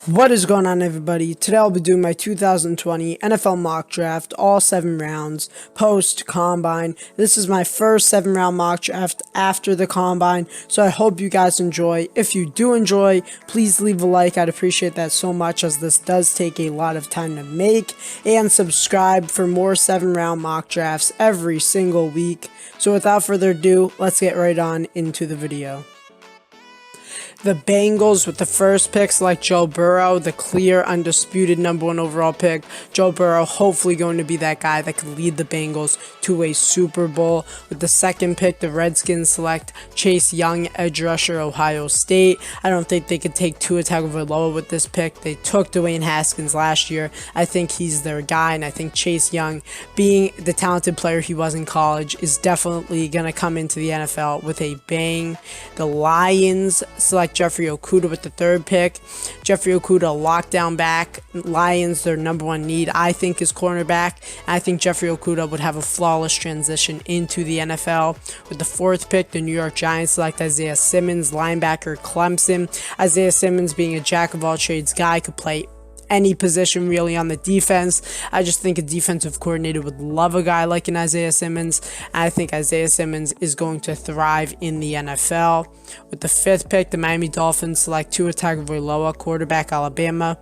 What is going on, everybody? Today I'll be doing my 2020 NFL mock draft, all 7 rounds, post-combine. This is my first 7-round mock draft after the combine, so I hope you guys enjoy. If you do enjoy, please leave a like. I'd appreciate that so much, as this does take a lot of time to make, and subscribe for more 7-round mock drafts every single week. So without further ado, let's get right on into the video. The Bengals with the first pick select Joe Burrow, the clear, undisputed #1 overall pick. Joe Burrow hopefully going to be that guy that could lead the Bengals to a Super Bowl. With the second pick, the Redskins select Chase Young, edge rusher, Ohio State. I don't think they could take Tua Tagovailoa with this pick. They took Dwayne Haskins last year. I think he's their guy, and I think Chase Young, being the talented player he was in college, is definitely going to come into the NFL with a bang. The Lions select Jeffrey Okudah with the third pick. Jeffrey Okudah, lockdown back. Lions, their #1 need, I think, is cornerback. I think Jeffrey Okudah would have a flawless transition into the NFL. With the fourth pick, the New York Giants select Isaiah Simmons, linebacker, Clemson. Isaiah Simmons, being a jack-of-all-trades guy, could play any position really on the defense. I just think a defensive coordinator would love a guy like an Isaiah Simmons. I think Isaiah Simmons is going to thrive in the NFL. With the fifth pick, the Miami Dolphins select Tua Tagovailoa, quarterback, Alabama.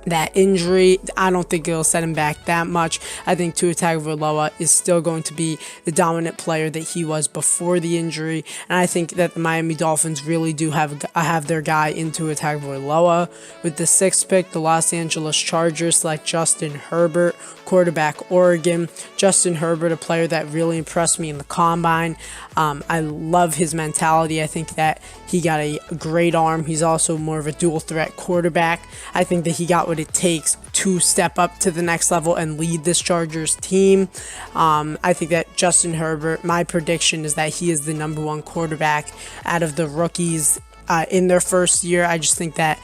That injury, I don't think it'll set him back that much. I think Tua Tagovailoa is still going to be the dominant player that he was before the injury, and I think that the Miami Dolphins really do have their guy in Tua Tagovailoa. With the sixth pick, the Los Angeles Chargers select Justin Herbert, quarterback, Oregon. Justin Herbert, a player that really impressed me in the combine. I love his mentality. I think that he got a great arm. He's also more of a dual threat quarterback. I think that he got what it takes to step up to the next level and lead this Chargers team. I think that Justin Herbert, my prediction is that he is the #1 quarterback out of the rookies in their first year. I just think that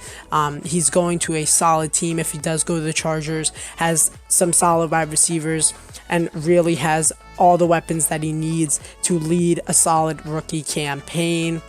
he's going to a solid team if he does go to the Chargers, has some solid wide receivers, and really has all the weapons that he needs to lead a solid rookie campaign.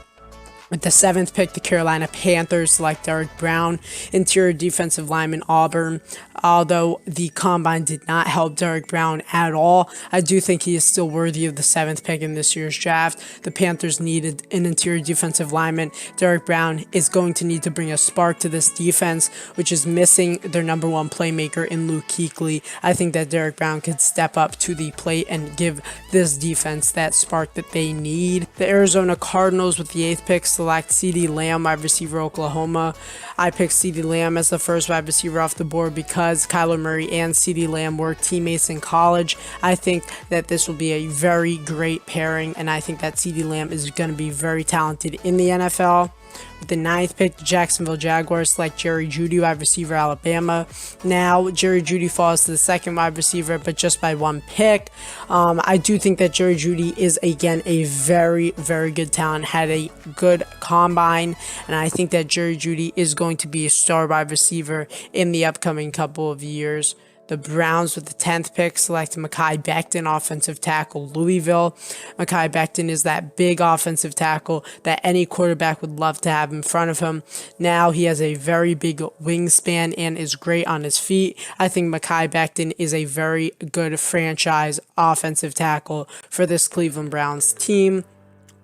With the seventh pick, the Carolina Panthers select Derrick Brown, interior defensive lineman, Auburn. Although the combine did not help Derrick Brown at all, I do think he is still worthy of the 7th pick in this year's draft. The Panthers needed an interior defensive lineman. Derrick Brown is going to need to bring a spark to this defense, which is missing their #1 playmaker in Luke Kuechly. I think that Derrick Brown could step up to the plate and give this defense that spark that they need. The Arizona Cardinals with the 8th pick select CeeDee Lamb, wide receiver, Oklahoma. I picked CeeDee Lamb as the first wide receiver off the board because Kyler Murray and CeeDee Lamb were teammates in college. I think that this will be a very great pairing, and I think that CeeDee Lamb is going to be very talented in the NFL. With the 9th pick, the Jacksonville Jaguars select Jerry Jeudy, wide receiver, Alabama. Now, Jerry Jeudy falls to the 2nd wide receiver, but just by 1 pick. I do think that Jerry Jeudy is, again, a very, very good talent, had a good combine, and I think that Jerry Jeudy is going to be a star wide receiver in the upcoming couple of years. The Browns with the 10th pick select Mekhi Becton, offensive tackle, Louisville. Mekhi Becton is that big offensive tackle that any quarterback would love to have in front of him. Now he has a very big wingspan and is great on his feet. I think Mekhi Becton is a very good franchise offensive tackle for this Cleveland Browns team.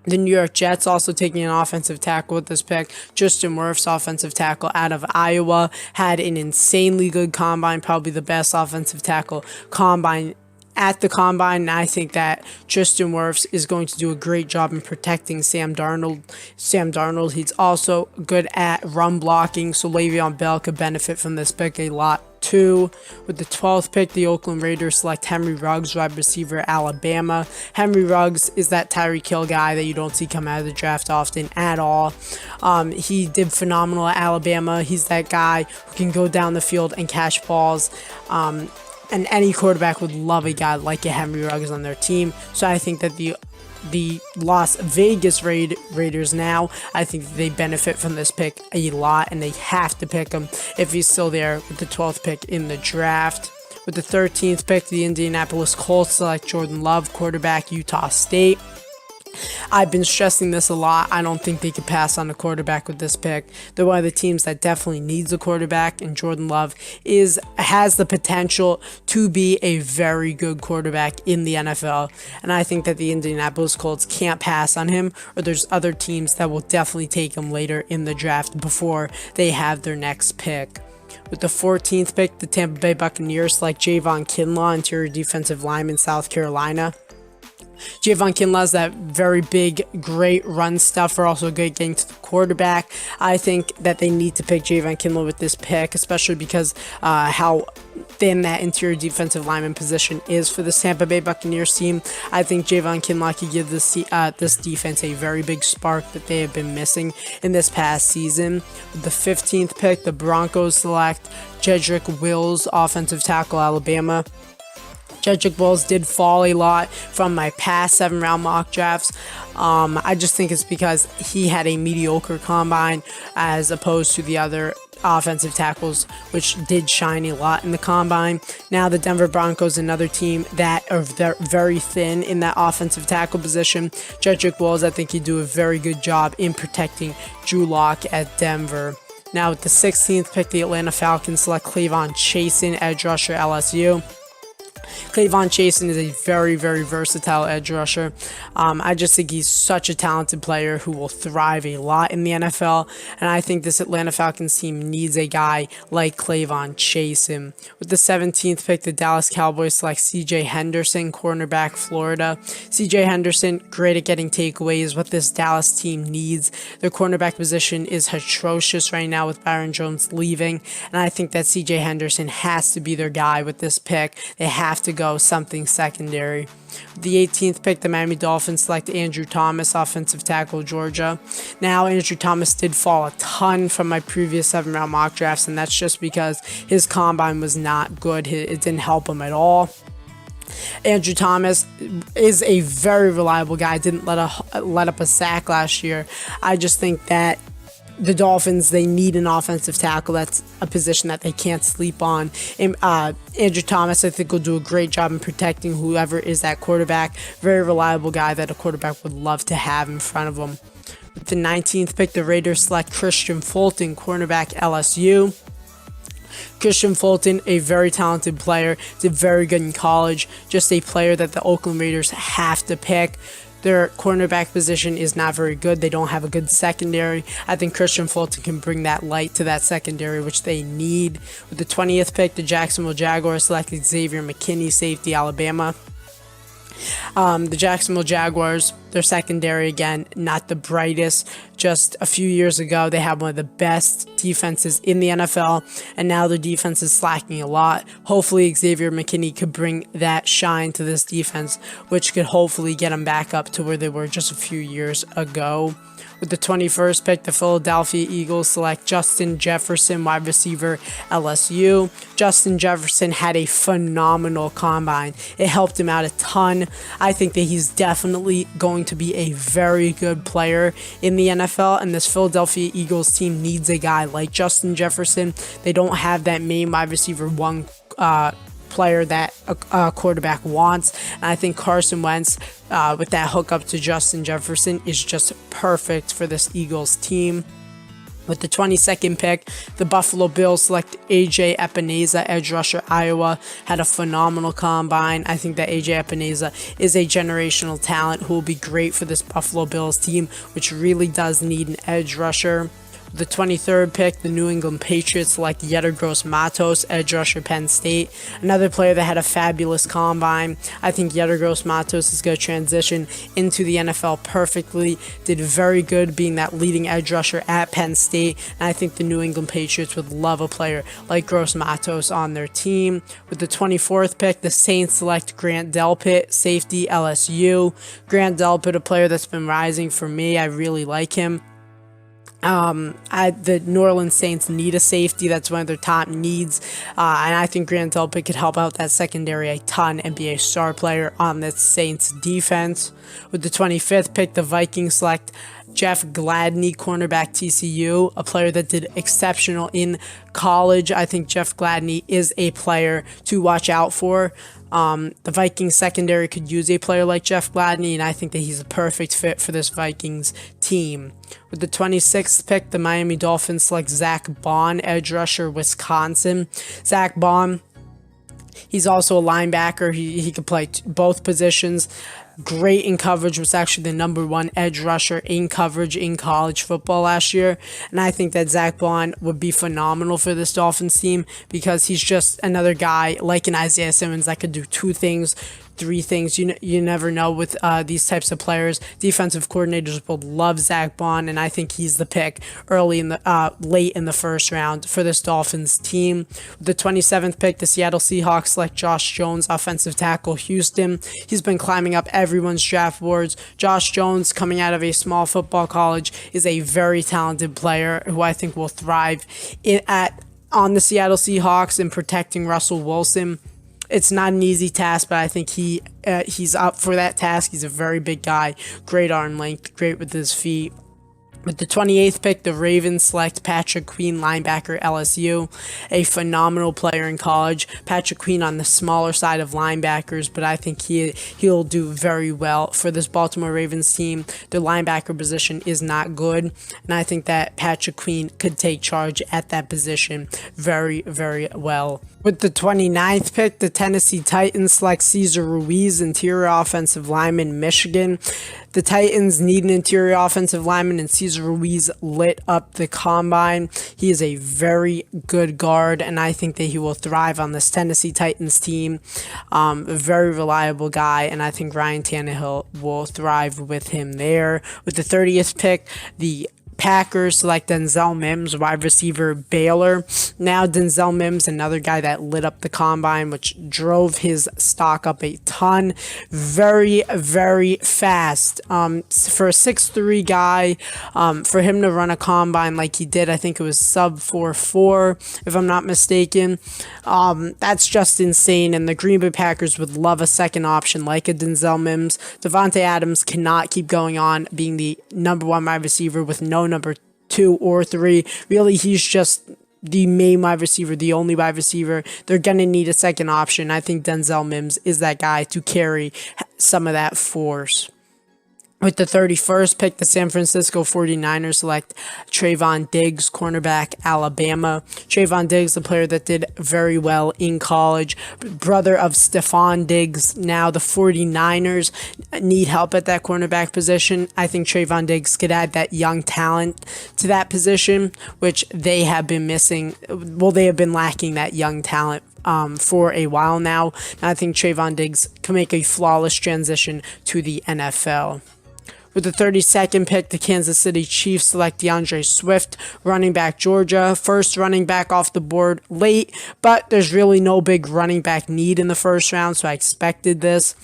The New York Jets also taking an offensive tackle with this pick. Justin Wirfs, offensive tackle out of Iowa, had an insanely good combine, probably the best offensive tackle combine at the combine. And I think that Justin Wirfs is going to do a great job in protecting Sam Darnold. He's also good at run blocking, so Le'Veon Bell could benefit from this pick a lot too. With the 12th pick, the Oakland Raiders select Henry Ruggs, wide receiver, Alabama. Henry Ruggs is that Tyreek Hill guy that you don't see come out of the draft often at all. He did phenomenal at Alabama. He's that guy who can go down the field and catch balls. And any quarterback would love a guy like a Henry Ruggs on their team. So I think that the Las Vegas Raiders now, I think they benefit from this pick a lot, and they have to pick him if he's still there with the 12th pick in the draft. With the 13th pick, the Indianapolis Colts select Jordan Love, quarterback, Utah State. I've been stressing this a lot. I don't think they could pass on a quarterback with this pick. They're one of the teams that definitely needs a quarterback, and Jordan Love has the potential to be a very good quarterback in the NFL. And I think that the Indianapolis Colts can't pass on him, or there's other teams that will definitely take him later in the draft before they have their next pick. With the 14th pick, the Tampa Bay Buccaneers select Javon Kinlaw, interior defensive lineman, South Carolina. Javon Kinlaw is that very big, great run stuffer, also good getting to the quarterback. I think that they need to pick Javon Kinlaw with this pick, especially because how thin that interior defensive lineman position is for the Tampa Bay Buccaneers team. I think Javon Kinlaw could give this defense a very big spark that they have been missing in this past season. With the 15th pick, the Broncos select Jedrick Wills, offensive tackle, Alabama. Jedrick Wills did fall a lot from my past 7-round mock drafts. I just think it's because he had a mediocre combine as opposed to the other offensive tackles, which did shine a lot in the combine. Now the Denver Broncos, another team that are very thin in that offensive tackle position. Jedrick Wills, I think he'd do a very good job in protecting Drew Lock at Denver. Now with the 16th pick, the Atlanta Falcons select Clavon Chaisson, edge rusher, LSU. Clavon Chaisson is a very, very versatile edge rusher. I just think he's such a talented player who will thrive a lot in the NFL, and I think this Atlanta Falcons team needs a guy like Clavon Chaisson. With the 17th pick, the Dallas Cowboys select C.J. Henderson, cornerback, Florida. C.J. Henderson, great at getting takeaways, what this Dallas team needs. Their cornerback position is atrocious right now with Byron Jones leaving, and I think that C.J. Henderson has to be their guy with this pick. They have to go something secondary. With the 18th pick, the Miami Dolphins select Andrew Thomas, offensive tackle, Georgia. Now, Andrew Thomas did fall a ton from my previous 7-round mock drafts, and that's just because his combine was not good. It didn't help him at all. Andrew Thomas is a very reliable guy. Didn't let up a sack last year. I just think that the Dolphins, they need an offensive tackle. That's a position that they can't sleep on. And, Andrew Thomas, I think, will do a great job in protecting whoever is that quarterback. Very reliable guy that a quarterback would love to have in front of him. With the 19th pick, the Raiders select Christian Fulton, cornerback, LSU. Christian Fulton, a very talented player, did very good in college. Just a player that the Oakland Raiders have to pick. Their cornerback position is not very good. They don't have a good secondary. I think Christian Fulton can bring that light to that secondary, which they need. With the 20th pick, the Jacksonville Jaguars selected Xavier McKinney, safety, Alabama. The Jacksonville Jaguars, their secondary, again, not the brightest. Just a few years ago, they had one of the best defenses in the NFL, and now their defense is slacking a lot. Hopefully, Xavier McKinney could bring that shine to this defense, which could hopefully get them back up to where they were just a few years ago. With the 21st pick, the Philadelphia Eagles select Justin Jefferson, wide receiver, LSU. Justin Jefferson had a phenomenal combine. It helped him out a ton. I think that he's definitely going to be a very good player in the NFL, and this Philadelphia Eagles team needs a guy like Justin Jefferson. They don't have that main wide receiver one player that a quarterback wants, and I think Carson Wentz with that hookup to Justin Jefferson is just perfect for this Eagles team. With the 22nd pick, the Buffalo Bills select A.J. Epineza, edge rusher, Iowa. Had a phenomenal combine. I think that A.J. Epineza is a generational talent who will be great for this Buffalo Bills team, which really does need an edge rusher. The 23rd pick, the New England Patriots select Yetur Gross-Matos, edge rusher, Penn State. Another player that had a fabulous combine. I think Yetur Gross-Matos is going to transition into the NFL perfectly. Did very good being that leading edge rusher at Penn State. And I think the New England Patriots would love a player like Gross-Matos on their team. With the 24th pick, the Saints select Grant Delpit, safety, LSU. Grant Delpit, a player that's been rising for me. I really like him. The New Orleans Saints need a safety. That's one of their top needs, and I think Grant Delpit could help out that secondary a ton and be a star player on this Saints defense. With the 25th pick, the Vikings select Jeff Gladney, cornerback, TCU, a player that did exceptional in college. I think Jeff Gladney is a player to watch out for. The Vikings secondary could use a player like Jeff Gladney, and I think that he's a perfect fit for this Vikings team. With the 26th pick, the Miami Dolphins select Zach Bond, edge rusher, Wisconsin. Zach Bond, he's also a linebacker. He could play both positions. Great in coverage, was actually the #1 edge rusher in coverage in college football last year. And I think that Zach Bond would be phenomenal for this Dolphins team because he's just another guy like an Isaiah Simmons that could do 2 things, 3 things. You never know with these types of players. Defensive coordinators will love Zach Bond, and I think he's the pick late in the first round for this Dolphins team. With the 27th pick, the Seattle Seahawks select Josh Jones, offensive tackle, Houston. He's been climbing up everyone's draft boards. Josh Jones, coming out of a small football college, is a very talented player who I think will thrive on the Seattle Seahawks in protecting Russell Wilson. It's not an easy task, but I think he's up for that task. He's a very big guy, great arm length, great with his feet. With the 28th pick, the Ravens select Patrick Queen, linebacker, LSU, a phenomenal player in college. Patrick Queen on the smaller side of linebackers, but I think he'll do very well for this Baltimore Ravens team. The linebacker position is not good, and I think that Patrick Queen could take charge at that position very, very well. With the 29th pick, the Tennessee Titans select Cesar Ruiz, interior offensive lineman, Michigan. The Titans need an interior offensive lineman, and Cesar Ruiz lit up the combine. He is a very good guard, and I think that he will thrive on this Tennessee Titans team. A very reliable guy, and I think Ryan Tannehill will thrive with him there. With the 30th pick, the Packers select Denzel Mims, wide receiver, Baylor. Now Denzel Mims, another guy that lit up the combine, which drove his stock up a ton. Very, very fast. For a 6'3" guy, for him to run a combine like he did, I think it was sub 4.4, if I'm not mistaken. That's just insane, and the Green Bay Packers would love a second option like a Denzel Mims. Devontae Adams cannot keep going on being the #1 wide receiver with no number 2 or 3. Really, he's just the main wide receiver, the only wide receiver. They're going to need a second option. I think Denzel Mims is that guy to carry some of that force. With the 31st pick, the San Francisco 49ers select Trayvon Diggs, cornerback, Alabama. Trayvon Diggs, the player that did very well in college, brother of Stephon Diggs. Now the 49ers need help at that cornerback position. I think Trayvon Diggs could add that young talent to that position, which they have been missing. Well, they have been lacking that young talent for a while now. And I think Trayvon Diggs can make a flawless transition to the NFL. With the 32nd pick, the Kansas City Chiefs select DeAndre Swift, running back, Georgia. First running back off the board late, but there's really no big running back need in the first round, so I expected this.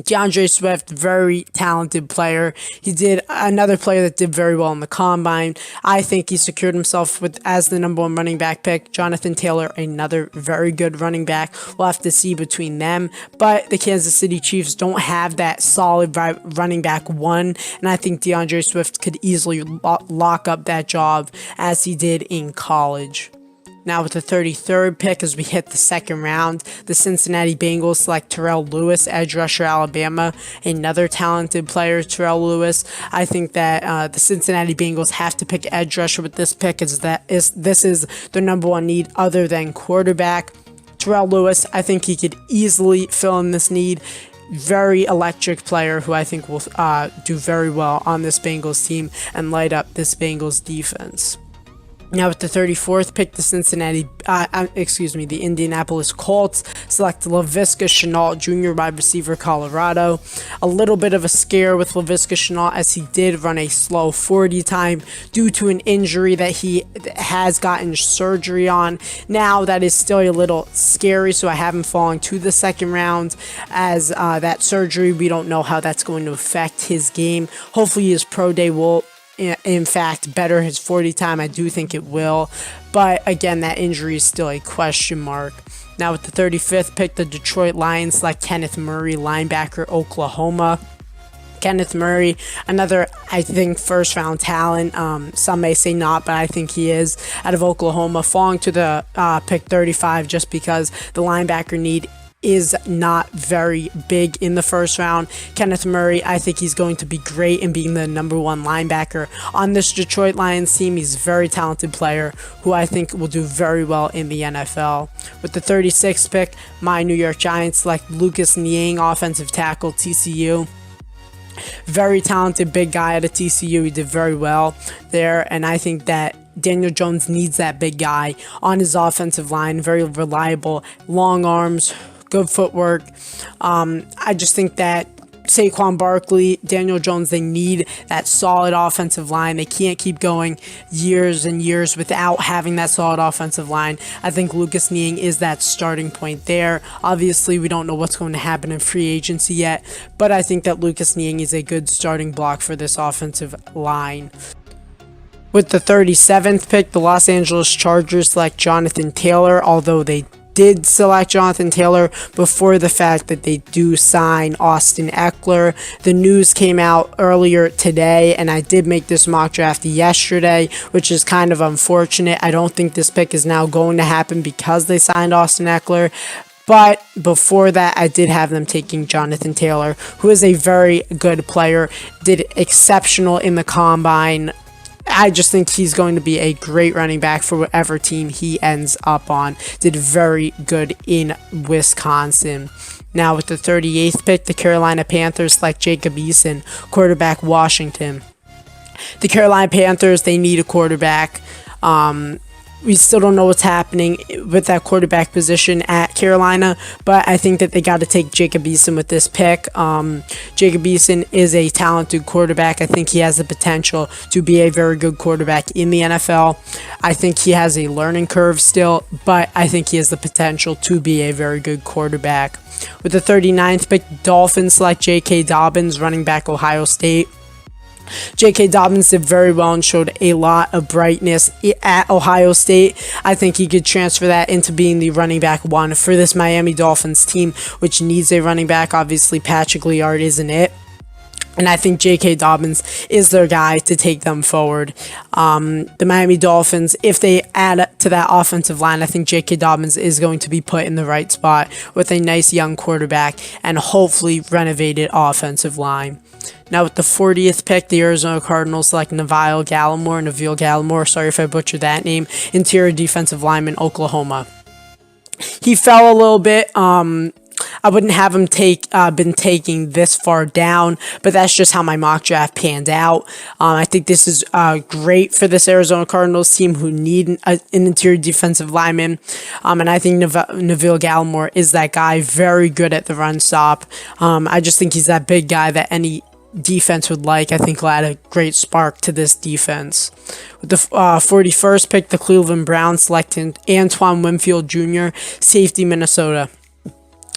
DeAndre Swift, very talented player. He did another player that did very well in the combine. I think he secured himself as the #1 running back pick. Jonathan Taylor, another very good running back. We'll have to see between them. But the Kansas City Chiefs don't have that solid running back 1, and I think DeAndre Swift could easily lock up that job as he did in college. Now with the 33rd pick, as we hit the second round, the Cincinnati Bengals select Terrell Lewis, edge rusher, Alabama. Another talented player, Terrell Lewis. I think that the Cincinnati Bengals have to pick edge rusher with this pick. This is their #1 need other than quarterback. Terrell Lewis, I think he could easily fill in this need. Very electric player who I think will do very well on this Bengals team and light up this Bengals defense. Now with the 34th pick, the Indianapolis Colts select Laviska Shenault, junior wide receiver, Colorado. A little bit of a scare with Laviska Shenault as he did run a slow 40 time due to an injury that he has gotten surgery on. Now that is still a little scary, so I have him falling to the second round as that surgery, we don't know how that's going to affect his game. Hopefully his pro day will in fact better his 40 time. I do think it will, but again, that injury is still a question mark. Now with the 35th pick, the Detroit Lions select Kenneth Murray, linebacker, Oklahoma. Kenneth Murray, another, I think, first round talent. Some may say not, but I think he is, out of Oklahoma, falling to the pick 35 just because the linebacker need is not very big in the first round. Kenneth Murray, I think he's going to be great in being the #1 linebacker on this Detroit Lions team. He's a very talented player who I think will do very well in the NFL. With the 36th pick, my New York Giants select Lucas Niang, offensive tackle, TCU. Very talented big guy at a TCU. He did very well there, and I think that Daniel Jones needs that big guy on his offensive line. Very reliable, long arms, good footwork. I just think that Saquon Barkley, Daniel Jones, they need that solid offensive line. They can't keep going years and years without having that solid offensive line. I think Lucas Niang is that starting point there. Obviously, we don't know what's going to happen in free agency yet, but I think that Lucas Niang is a good starting block for this offensive line. With the 37th pick, the Los Angeles Chargers select Jonathan Taylor, although they did select Jonathan Taylor before the fact that they do sign Austin Ekeler. The news came out earlier today, and I did make this mock draft yesterday, which is kind of unfortunate. I don't think this pick is now going to happen because they signed Austin Ekeler. But before that, I did have them taking Jonathan Taylor, who is a very good player, did exceptional in the combine. I just think he's going to be a great running back for whatever team he ends up on. Did very good in Wisconsin. Now with the 38th pick, the Carolina Panthers select Jacob Eason, quarterback, Washington. The Carolina Panthers, they need a quarterback. We still don't know what's happening with that quarterback position at Carolina, but I think that they got to take Jacob Eason with this pick. Jacob Eason is a talented quarterback. I think he has the potential to be a very good quarterback in the NFL. I think he has a learning curve still, but I think he has the potential to be a very good quarterback. With the 39th pick, Dolphins select J.K. Dobbins, running back, Ohio State. J.K. Dobbins did very well and showed a lot of brightness at Ohio State. I think he could transfer that into being the running back one for this Miami Dolphins team, which needs a running back. Obviously, Patrick Laird isn't it. And I think J.K. Dobbins is their guy to take them forward. The Miami Dolphins, if they add to that offensive line, I think J.K. Dobbins is going to be put in the right spot with a nice young quarterback and hopefully renovated offensive line. Now with the 40th pick, the Arizona Cardinals select Neville Gallimore, sorry if I butchered that name, interior defensive lineman, Oklahoma. He fell a little bit. I wouldn't have him been taking this far down, but that's just how my mock draft panned out. I think this is great for this Arizona Cardinals team who need an interior defensive lineman, and I think Neville Gallimore is that guy, very good at the run stop. I just think he's that big guy that any defense would like. I think he'll add a great spark to this defense. With the 41st pick, the Cleveland Browns selected Antoine Winfield Jr., safety, Minnesota.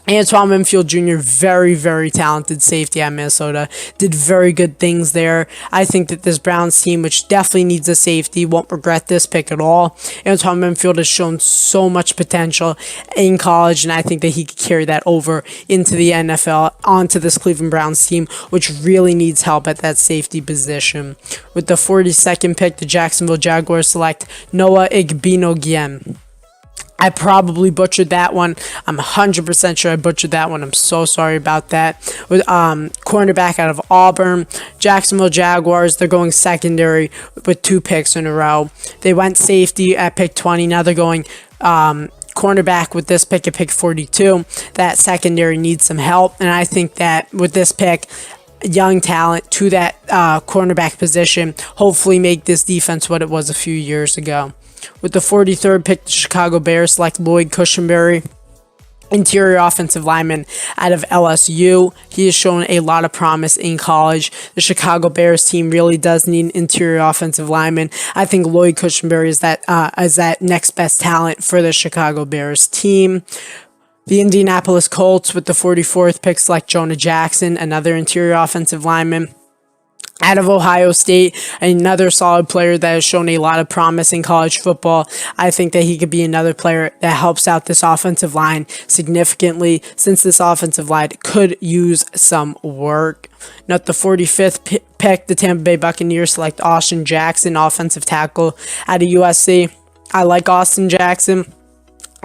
Antoine Winfield Jr., very, very talented safety at Minnesota, did very good things there. I think that this Browns team, which definitely needs a safety, won't regret this pick at all. Antoine Winfield has shown so much potential in college, and I think that he could carry that over into the NFL, onto this Cleveland Browns team, which really needs help at that safety position. With the 42nd pick, the Jacksonville Jaguars select Noah Igbinoghene. I probably butchered that one. I'm 100% sure I butchered that one. I'm so sorry about that. With cornerback out of Auburn, Jacksonville Jaguars, they're going secondary with 2 picks in a row. They went safety at pick 20. Now they're going cornerback with this pick at pick 42. That secondary needs some help, and I think that with this pick, young talent to that cornerback position, hopefully make this defense what it was a few years ago. With the 43rd pick, the Chicago Bears select Lloyd Cushenberry, interior offensive lineman out of LSU. He has shown a lot of promise in college. The Chicago Bears team really does need an interior offensive lineman. I think Lloyd Cushenberry is that next best talent for the Chicago Bears team. The Indianapolis Colts with the 44th pick select Jonah Jackson, another interior offensive lineman out of Ohio State, another solid player that has shown a lot of promise in college football. I think that he could be another player that helps out this offensive line significantly, since this offensive line could use some work. Now at the 45th pick, the Tampa Bay Buccaneers select Austin Jackson, offensive tackle out of USC. I like Austin Jackson.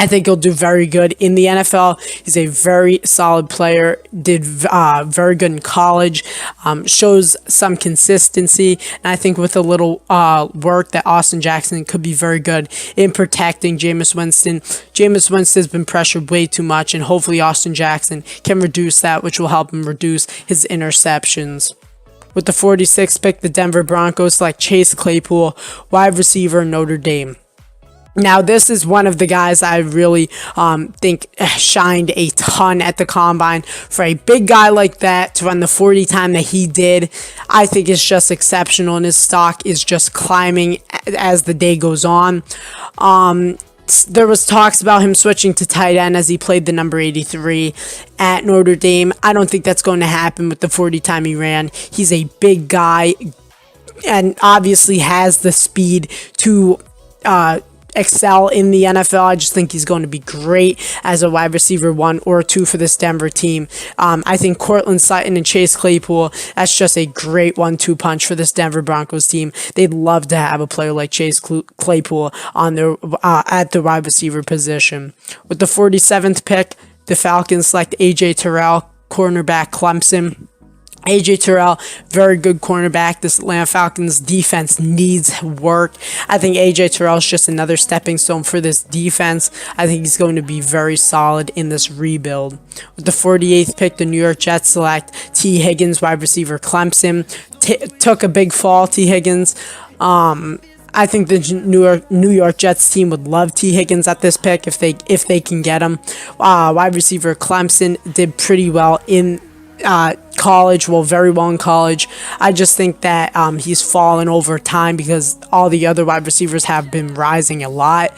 I think he'll do very good in the NFL. He's a very solid player, did very good in college, shows some consistency, and I think with a little work that Austin Jackson could be very good in protecting Jameis Winston. Jameis Winston has been pressured way too much, and hopefully Austin Jackson can reduce that, which will help him reduce his interceptions. With the 46th pick, the Denver Broncos select Chase Claypool, wide receiver, Notre Dame. Now, this is one of the guys I really think shined a ton at the combine. For a big guy like that to run the 40 time that he did, I think it's just exceptional, and his stock is just climbing as the day goes on. There was talks about him switching to tight end as he played the number 83 at Notre Dame. I don't think that's going to happen with the 40 time he ran. He's a big guy and obviously has the speed to excel in the NFL. I just think he's going to be great as a wide receiver 1 or 2 for this Denver team. I think Courtland Sutton and Chase Claypool, that's just a great 1-2 punch for this Denver Broncos team. They'd love to have a player like Chase Claypool on their at the wide receiver position. With the 47th pick, the Falcons select AJ Terrell, cornerback, Clemson. AJ Terrell, very good cornerback. This Atlanta Falcons defense needs work. I think AJ Terrell is just another stepping stone for this defense. I think he's going to be very solid in this rebuild. With the 48th pick, the New York Jets select T. Higgins, wide receiver, Clemson. Took a big fall, T. Higgins. I think the New York Jets team would love T. Higgins at this pick if they can get him. Wide receiver, Clemson did pretty well in college, very well in college. I just think that he's fallen over time because all the other wide receivers have been rising a lot.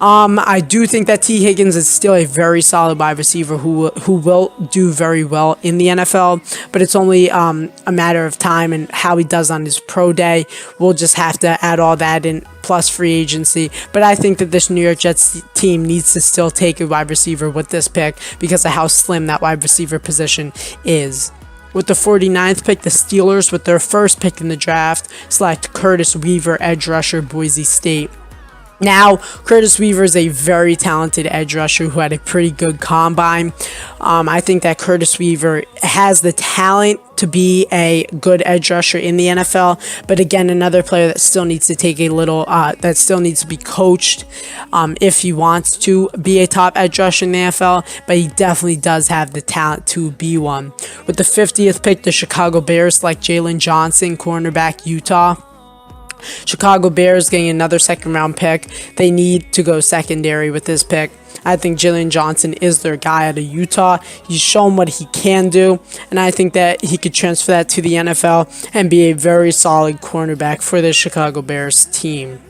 I do think that T. Higgins is still a very solid wide receiver who will do very well in the NFL, but it's only a matter of time and how he does on his pro day. We'll just have to add all that in, plus free agency. But I think that this New York Jets team needs to still take a wide receiver with this pick because of how slim that wide receiver position is. With the 49th pick, the Steelers, with their first pick in the draft, select Curtis Weaver, edge rusher, Boise State. Now, Curtis Weaver is a very talented edge rusher who had a pretty good combine. I think that Curtis Weaver has the talent to be a good edge rusher in the NFL, but again, another player that still needs to take a little, that still needs to be coached if he wants to be a top edge rusher in the NFL, but he definitely does have the talent to be one. With the 50th pick, the Chicago Bears select Jalen Johnson, cornerback, Utah. Chicago Bears getting another second-round pick. They need to go secondary with this pick. I think Jalen Johnson is their guy out of Utah. He's shown what he can do, and I think that he could transfer that to the NFL and be a very solid cornerback for the Chicago Bears team.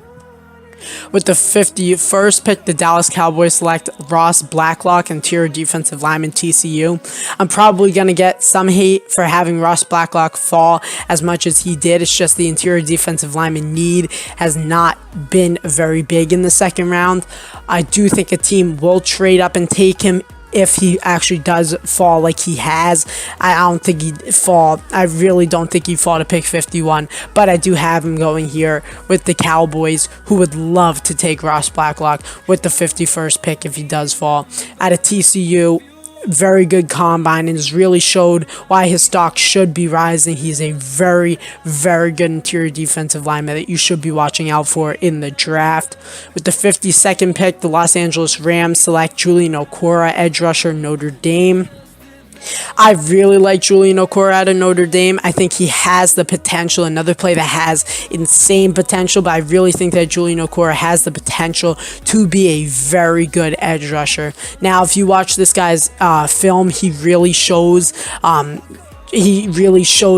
With the 51st pick, the Dallas Cowboys select Ross Blacklock, interior defensive lineman, TCU. I'm probably going to get some hate for having Ross Blacklock fall as much as he did. It's just the interior defensive lineman need has not been very big in the second round. I do think a team will trade up and take him if he actually does fall like he has. I don't think he'd fall. I really don't think he'd fall to pick 51, but I do have him going here with the Cowboys, who would love to take Ross Blacklock with the 51st pick if he does fall. At a TCU, very good combine and has really showed why his stock should be rising. He's a very, very good interior defensive lineman that you should be watching out for in the draft. With the 52nd pick, the Los Angeles Rams select Julian Okwara, edge rusher, Notre Dame. I really like Julian Okwara out of Notre Dame. I think he has the potential, another play that has insane potential, but I really think that Julian Okwara has the potential to be a very good edge rusher. Now, if you watch this guy's film, he really shows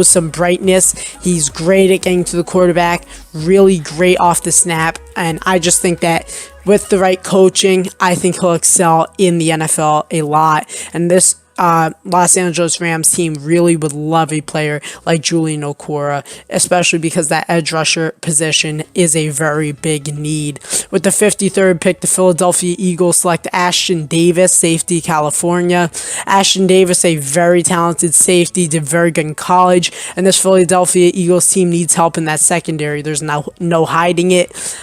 some brightness. He's great at getting to the quarterback, really great off the snap, and I just think that with the right coaching, I think he'll excel in the NFL a lot. And this Los Angeles Rams team really would love a player like Julian Okwara, especially because that edge rusher position is a very big need. With the 53rd pick, the Philadelphia Eagles select Ashton Davis, safety, California. Ashton Davis, a very talented safety, did very good in college, and this Philadelphia Eagles team needs help in that secondary. There's no hiding it.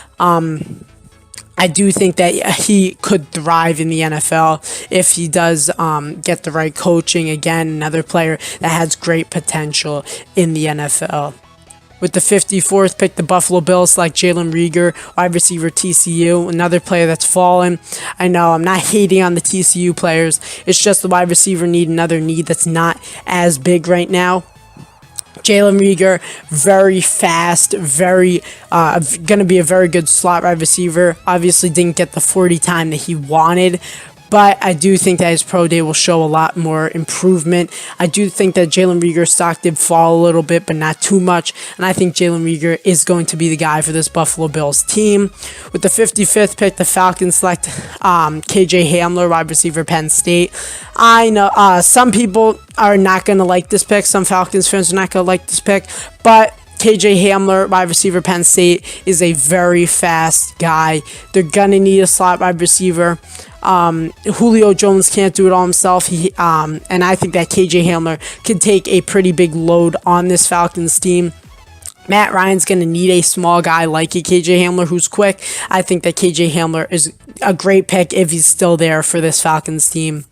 I do think that he could thrive in the NFL if he does get the right coaching. Again, another player that has great potential in the NFL. With the 54th pick, the Buffalo Bills select Jalen Reagor, wide receiver TCU, another player that's fallen. I know I'm not hating on the TCU players. It's just the wide receiver need another need that's not as big right now. Jalen Reagor, very fast, very going to be a very good slot wide receiver. Obviously didn't get the 40 time that he wanted, but I do think that his pro day will show a lot more improvement. I do think that Jalen Reagor's stock did fall a little bit, but not too much. And I think Jalen Reagor is going to be the guy for this Buffalo Bills team. With the 55th pick, the Falcons select KJ Hamler, wide receiver, Penn State. I know some people are not going to like this pick. Some Falcons fans are not going to like this pick, but KJ Hamler, wide receiver, Penn State, is a very fast guy. They're going to need a slot wide receiver. Julio Jones can't do it all himself. And I think that KJ Hamler could take a pretty big load on this Falcons team. Matt Ryan's going to need a small guy like a KJ Hamler who's quick. I think that KJ Hamler is a great pick if he's still there for this Falcons team.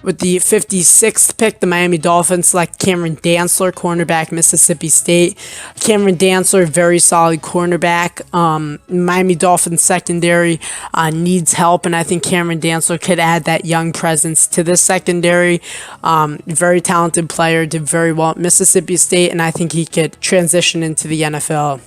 With the 56th pick, the Miami Dolphins select Cameron Dantzler, cornerback, Mississippi State. Cameron Dantzler, very solid cornerback. Miami Dolphins secondary needs help, and I think Cameron Dantzler could add that young presence to this secondary. Very talented player, did very well at Mississippi State, and I think he could transition into the NFL.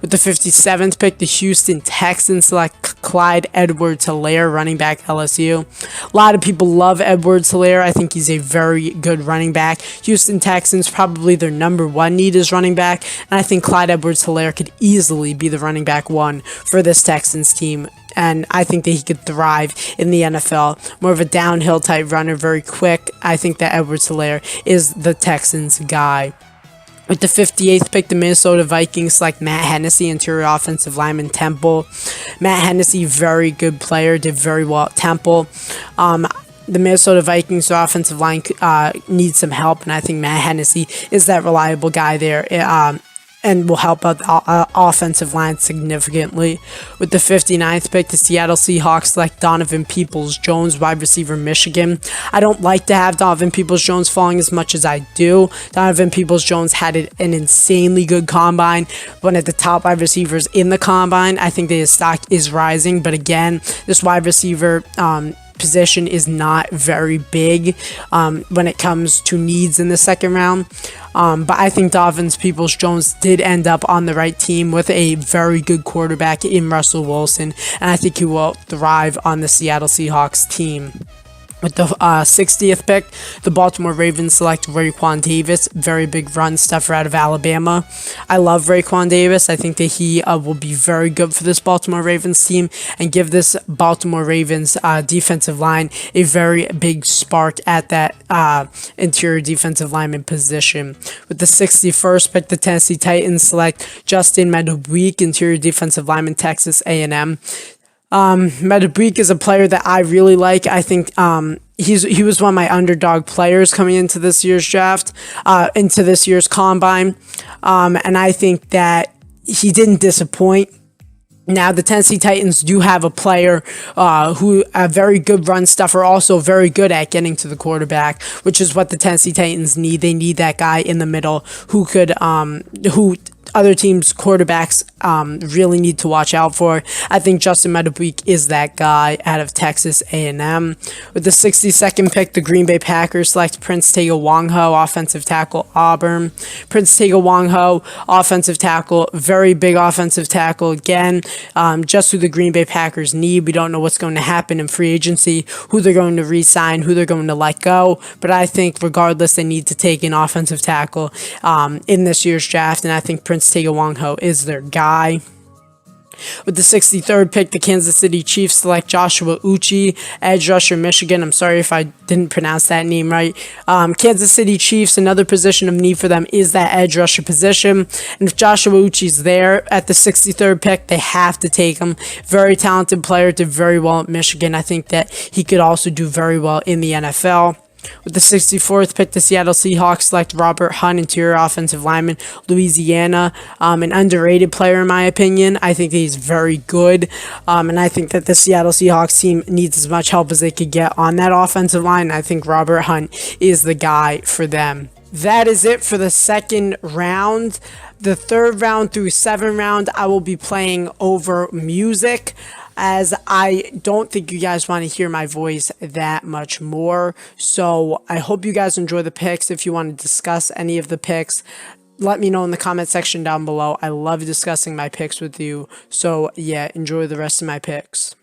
With the 57th pick, the Houston Texans select Clyde Edwards-Helaire, running back, LSU. A lot of people love Edwards-Helaire. I think he's a very good running back. Houston Texans, probably their number one need is running back, and I think Clyde Edwards-Helaire could easily be the running back one for this Texans team. And I think that he could thrive in the NFL. More of a downhill type runner, very quick. I think that Edwards-Helaire is the Texans guy. With the 58th pick, the Minnesota Vikings select Matt Hennessy, interior offensive lineman, Temple. Matt Hennessy, very good player, did very well at Temple. The Minnesota Vikings offensive line needs some help, and I think Matt Hennessy is that reliable guy there. And will help out the offensive line significantly. With the 59th pick, the Seattle Seahawks select Donovan Peoples-Jones, wide receiver, Michigan. I don't like to have Donovan Peoples-Jones falling as much as I do. Donovan Peoples-Jones had an insanely good combine, one of the top wide receivers in the combine. I think that his stock is rising, but again, this wide receiver position is not very big when it comes to needs in the second round. But I think Donovan Peoples-Jones did end up on the right team with a very good quarterback in Russell Wilson, and I think he will thrive on the Seattle Seahawks team. With the 60th pick, the Baltimore Ravens select Raekwon Davis, very big run stuffer out of Alabama. I love Raekwon Davis. I think that he will be very good for this Baltimore Ravens team and give this Baltimore Ravens defensive line a very big spark at that interior defensive lineman position. With the 61st pick, the Tennessee Titans select Justin Madubuike, interior defensive lineman, Texas A&M. Madubuike is a player that I really like. I think he was one of my underdog players coming into this year's draft, into this year's combine, and I think that he didn't disappoint. Now, the Tennessee Titans do have a player who a very good run stuffer, also very good at getting to the quarterback, which is what the Tennessee Titans need. They need that guy in the middle who could who other teams' quarterbacks really need to watch out for. I think Justin Madubuike is that guy out of Texas A&M. With the 62nd pick, the Green Bay Packers select Prince Tega Wangho, offensive tackle, Auburn. Prince Tega Wangho, offensive tackle, very big offensive tackle. Again, just who the Green Bay Packers need. We don't know what's going to happen in free agency, who they're going to re-sign, who they're going to let go. But I think regardless, they need to take an offensive tackle in this year's draft, and I think Prince Tega Wangho is their guy. With the 63rd pick, the Kansas City Chiefs select Joshua Uche, edge rusher, Michigan. I'm sorry if I didn't pronounce that name right. Kansas City Chiefs, another position of need for them is that edge rusher position. And if Joshua Uche's there at the 63rd pick, they have to take him. Very talented player, did very well at Michigan. I think that he could also do very well in the NFL. With the 64th pick, the Seattle Seahawks select Robert Hunt, interior offensive lineman, Louisiana. An underrated player, in my opinion. I think he's very good. And I think that the Seattle Seahawks team needs as much help as they could get on that offensive line. I think Robert Hunt is the guy for them. That is it for the second round. The third round through 7th round, I will be playing over music, as I don't think you guys want to hear my voice that much more. So I hope you guys enjoy the picks. If you want to discuss any of the picks, let me know in the comment section down below. I love discussing my picks with you. So yeah, enjoy the rest of my picks.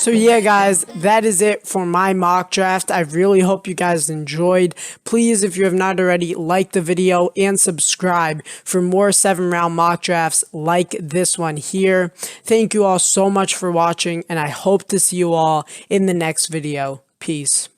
So yeah, guys, that is it for my mock draft. I really hope you guys enjoyed. Please, if you have not already, like the video and subscribe for more 7-round mock drafts like this one here. Thank you all so much for watching, and I hope to see you all in the next video. Peace.